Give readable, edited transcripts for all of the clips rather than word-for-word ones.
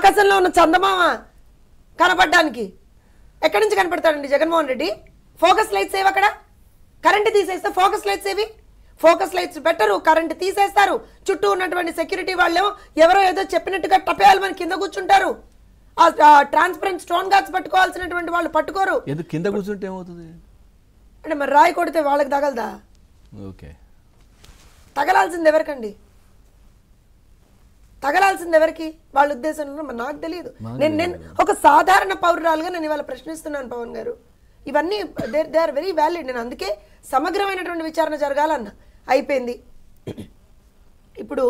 ఆకాశంలో ఉన్న చందమామ కనపడడానికి ఎక్కడి నుంచి కనపడతాడండి జగన్మోహన్ రెడ్డి? ఫోకస్ లైట్స్ ఏవి అక్కడ? కరెంట్ తీసేస్తే ఫోకస్ లైట్స్ ఏవి? ఫోకస్ లైట్స్ పెట్టరు, కరెంట్ తీసేస్తారు. చుట్టూ ఉన్నటువంటి సెక్యూరిటీ వాళ్ళు ఎవరో ఏదో చెప్పినట్టుగా టపేయాలి మన కింద కూర్చుంటారు. ఆ ట్రాన్స్పరెంట్ స్టోన్ గార్డ్స్ పట్టుకోవాల్సినటువంటి వాళ్ళు పట్టుకోరు. ఎందుకు కింద కూర్చుంటే ఏమవుతుంది అంటే మరి రాయి కొడితే వాళ్ళకి తగలదా? ఓకే, తగలాల్సింది ఎవరికండి? తగలాల్సింది ఎవరికి? వాళ్ళ ఉద్దేశంలో మరి నాకు తెలియదు. నేను ఒక సాధారణ పౌరురాలుగా నేను ఇవాళ ప్రశ్నిస్తున్నాను పవన్ గారు. ఇవన్నీ దే ఆర్ వెరీ వ్యాలిడ్. నేను అందుకే సమగ్రమైనటువంటి విచారణ జరగాలన్నా. అయిపోయింది, ఇప్పుడు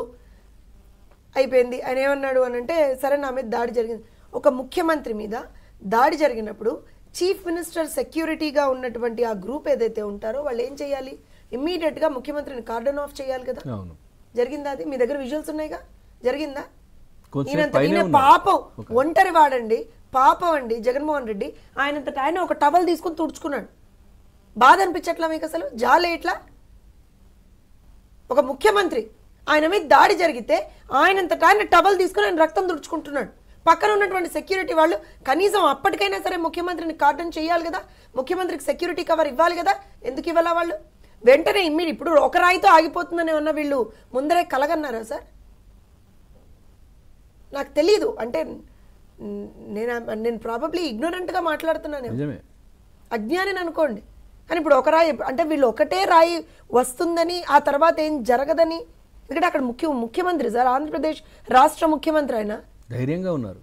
అయిపోయింది. ఆయన ఏమన్నాడు అని అంటే, సరే నా మీద దాడి జరిగింది. ఒక ముఖ్యమంత్రి మీద దాడి జరిగినప్పుడు చీఫ్ మినిస్టర్ సెక్యూరిటీగా ఉన్నటువంటి ఆ గ్రూప్ ఏదైతే ఉంటారో వాళ్ళు ఏం చేయాలి? ఇమ్మీడియట్గా ముఖ్యమంత్రిని కార్డన్ ఆఫ్ చేయాలి కదా. జరిగిందా? అది మీ దగ్గర విజువల్స్ ఉన్నాయిగా. జరిగిందా? ఈయన పాపం ఒంటరి వాడండి, పాపం అండి జగన్మోహన్ రెడ్డి. ఆయనంతట ఆయన ఒక టవల్ తీసుకుని తుడుచుకున్నాడు. బాధ అనిపించట్లా మీకు? అసలు జాలే ఇట్లా? ఒక ముఖ్యమంత్రి ఆయన మీద దాడి జరిగితే ఆయనంతట ఆయన టవల్ తీసుకుని ఆయన రక్తం తుడుచుకుంటున్నాడు. పక్కన ఉన్నటువంటి సెక్యూరిటీ వాళ్ళు కనీసం అప్పటికైనా సరే ముఖ్యమంత్రిని కార్డన్ చేయాలి కదా, ముఖ్యమంత్రికి సెక్యూరిటీ కవర్ ఇవ్వాలి కదా. ఎందుకు ఇవ్వాలా వాళ్ళు? వెంటనే ఇప్పుడు ఒక రాయితో ఆగిపోతుందని ఉన్న వీళ్ళు ముందరే కలగన్నారా సార్? నాకు తెలియదు. అంటే నేను ప్రాబబ్లీ ఇగ్నోరెంట్గా మాట్లాడుతున్నాను, అజ్ఞానిని అనుకోండి. కానీ ఇప్పుడు ఒక రాయి అంటే వీళ్ళు ఒకటే రాయి వస్తుందని ఆ తర్వాత ఏం జరగదని. ఎందుకంటే అక్కడ ముఖ్యమంత్రి సార్, ఆంధ్రప్రదేశ్ రాష్ట్ర ముఖ్యమంత్రి, ఆయన ధైర్యంగా ఉన్నారు.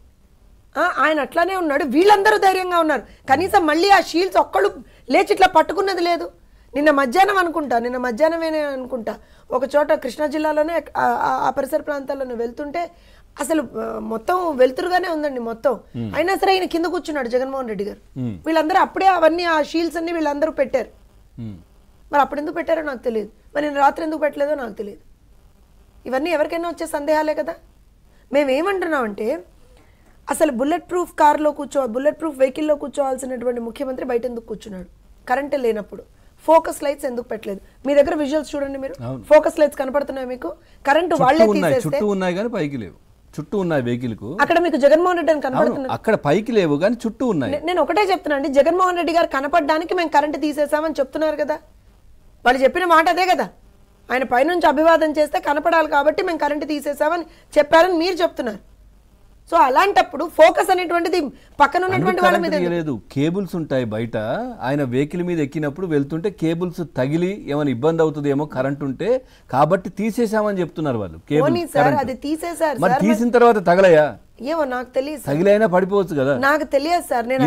ఆయన అట్లానే ఉన్నాడు, వీళ్ళందరూ ధైర్యంగా ఉన్నారు. కనీసం మళ్ళీ ఆ షీల్డ్స్ ఒక్కళ్ళు లేచి ఇట్లా పట్టుకున్నది లేదు. నిన్న మధ్యాహ్నం అనుకుంటా ఒక చోట కృష్ణా జిల్లాలోనే ఆ పరిసర ప్రాంతాల్లోనే వెళ్తుంటే అసలు మొత్తం వెలుతురుగానే ఉందండి మొత్తం. అయినా సరే ఆయన కింద కూర్చున్నాడు జగన్మోహన్ రెడ్డి గారు. వీళ్ళందరూ అప్పుడే అవన్నీ ఆ షీల్డ్స్ అన్ని వీళ్ళందరూ పెట్టారు. మరి అప్పుడు ఎందుకు పెట్టారో నాకు తెలియదు, మరి నేను రాత్రి ఎందుకు పెట్టలేదో నాకు తెలియదు. ఇవన్నీ ఎవరికైనా వచ్చే సందేహాలే కదా. మేమేమంటున్నామంటే అసలు బుల్లెట్ ప్రూఫ్ వెహికల్లో కూర్చోవాల్సినటువంటి ముఖ్యమంత్రి బయట ఎందుకు కూర్చున్నాడు? కరెంటే లేనప్పుడు ఫోకస్ లైట్స్ ఎందుకు పెట్టలేదు? మీ దగ్గర విజువల్స్ చూడండి, మీరు ఫోకస్ లైట్స్ కనపడుతున్నాయి మీకు? కరెంటు వాళ్ళే తీసేస్తే చుట్టూ ఉన్నాయి కానీ పైకి లేవు. చుట్టూ ఉన్నాయి వెహికల్ కు, అక్కడ మీకు జగన్మోహన్ రెడ్డి అని కనపడుతున్నారు. అక్కడ పైకి లేవు కానీ చుట్టూ ఉన్నాయి. నేను ఒకటే చెప్తున్నా అండి, జగన్మోహన్ రెడ్డి గారు కనపడడానికి మేము కరెంటు తీసేసామని చెప్తున్నారు కదా. వాళ్ళు చెప్పిన మాట అదే కదా. ఆయన పైనుంచి అభివాదం చేస్తే కనపడాలి కాబట్టి మేము కరెంటు తీసేసామని చెప్పారని మీరు చెప్తున్నారు. సో అలాంటప్పుడు ఫోకస్ అనేటువంటిది పక్కన ఉన్నటువంటి వాళ్ళ మీద లేదు. కేబుల్స్ ఉంటాయి బయట, ఆయన వెహికల్ మీద ఎక్కినప్పుడు వెళ్తుంటే కేబుల్స్ తగిలి ఏమైనా ఇబ్బంది అవుతుందేమో కరెంట్ ఉంటే, కాబట్టి తీసేసామని చెప్తున్నారు వాళ్ళు. అది తీసేసారు, మరి తీసిన తర్వాత తగలయా ఏమో నాకు తెలియదు. తగిలైనా పడిపోవచ్చు కదా. నాకు తెలియదు సార్. నేను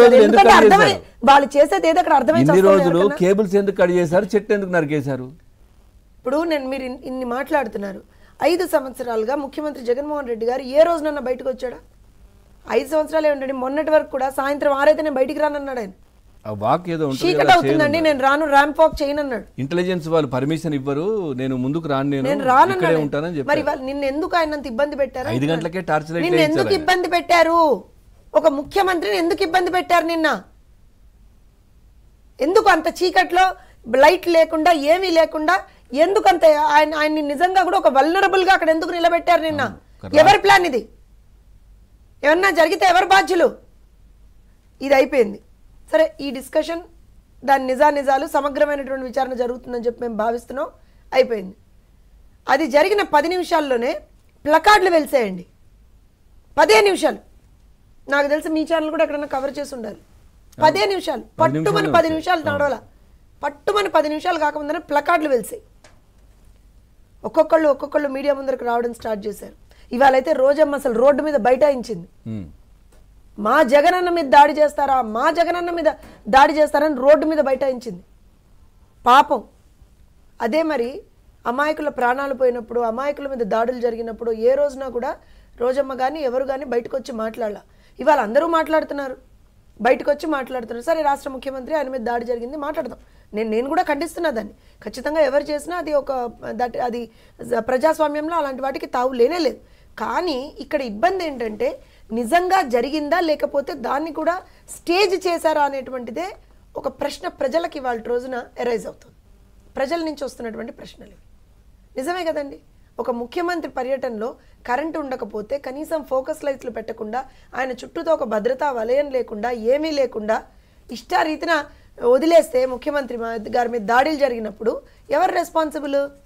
రోజులు వాళ్ళు చేసేది ఏదో అక్కడ అర్థమైంది. ఇన్ని రోజులు కేబుల్స్ ఎందుకు కట్ చేశారు, చెట్టు ఎందుకు నరికేశారు? ఇప్పుడు మీరు ఇన్ని మాట్లాడుతున్నారు. 5 సంవత్సరాలుగా ముఖ్యమంత్రి జగన్మోహన్ రెడ్డి గారు ఏ రోజునన్నా బయటకు వచ్చాడా? 5 సంవత్సరాలే ఉండండి. మొన్నటి వరకు కూడా సాయంత్రం 6 అయితే నేను బయటికి రానన్నాడు ఆయన. చీకటి అవుతుందండి నేను రాను, ర్యాంప్ వాక్ చేయనన్నాడు. ఇంటెలిజెన్స్ వాళ్ళు పర్మిషన్ ఇవ్వరు, నేను ముందుకు నేను రానన్నాను. మరి నిన్న ఎందుకు ఆయన ఇబ్బంది పెట్టారు? 5 గంటలకే టార్చ్ లైట్ నిన్న ఎందుకు ఇబ్బంది పెట్టారు? ఒక ముఖ్యమంత్రిని ఎందుకు ఇబ్బంది పెట్టారు నిన్న? ఎందుకు అంత చీకట్లో లైట్ లేకుండా ఏమీ లేకుండా ఎందుకంత ఆయన్ని నిజంగా కూడా ఒక వల్నరబుల్ గా అక్కడ ఎందుకు నిలబెట్టారు నిన్న? ఎవరి ప్లాన్ ఇది? ఏమన్నా జరిగితే ఎవరు బాధ్యులు? ఇది అయిపోయింది సరే. ఈ డిస్కషన్ దాని నిజాలు సమగ్రమైనటువంటి విచారణ జరుగుతుందని చెప్పి మేము భావిస్తున్నాం. అయిపోయింది. అది జరిగిన 10 నిమిషాల్లోనే ప్లకార్డులు వెలిసేయండి. 15 నిమిషాలు. నాకు తెలిసి మీ ఛానల్ కూడా ఎక్కడన్నా కవర్ చేసి ఉండాలి. 15 నిమిషాలు పట్టుమని 10 నిమిషాలు నడవాల, పట్టుమని 10 నిమిషాలు కాకముందనే ప్లకార్డులు వెలిసాయి. ఒక్కొక్కళ్ళు మీడియా ముందరకు రావడం స్టార్ట్ చేశారు. ఇవాళ అయితే రోజమ్మ అసలు రోడ్డు మీద బైఠాయించింది. మా జగనన్న మీద దాడి చేస్తారని రోడ్డు మీద బైఠాయించింది. పాపం. అదే మరి అమాయకుల ప్రాణాలు పోయినప్పుడు, అమాయకుల మీద దాడులు జరిగినప్పుడు ఏ రోజున కూడా రోజమ్మ కానీ ఎవరు కానీ బయటకు వచ్చి మాట్లాడాల. ఇవాళ అందరూ మాట్లాడుతున్నారు, బయటకు వచ్చి మాట్లాడుతున్నారు. సరే రాష్ట్ర ముఖ్యమంత్రి ఆయన మీద దాడి జరిగింది, మాట్లాడదాం. నేను కూడా ఖండిస్తున్నా దాన్ని. ఖచ్చితంగా ఎవరు చేసినా అది ప్రజాస్వామ్యంలో అలాంటి వాటికి తావు లేనేలేదు. కానీ ఇక్కడ ఇబ్బంది ఏంటంటే నిజంగా జరిగిందా లేకపోతే దాన్ని కూడా స్టేజ్ చేశారా అనేటువంటిదే ఒక ప్రశ్న ప్రజలకి ఇవాళ రోజున ఎరైజ్ అవుతుంది. ప్రజల నుంచి వస్తున్నటువంటి ప్రశ్నలు నిజమే కదండి. ఒక ముఖ్యమంత్రి పర్యటనలో కరెంటు ఉండకపోతే కనీసం ఫోకస్ లైట్లు పెట్టకుండా ఆయన చుట్టూతో ఒక భద్రతా వలయం లేకుండా ఏమీ లేకుండా ఇష్టారీతిన వదిలేస్తే ముఖ్యమంత్రి గారి మీద దాడులు జరిగినప్పుడు ఎవరు రెస్పాన్సిబుల్?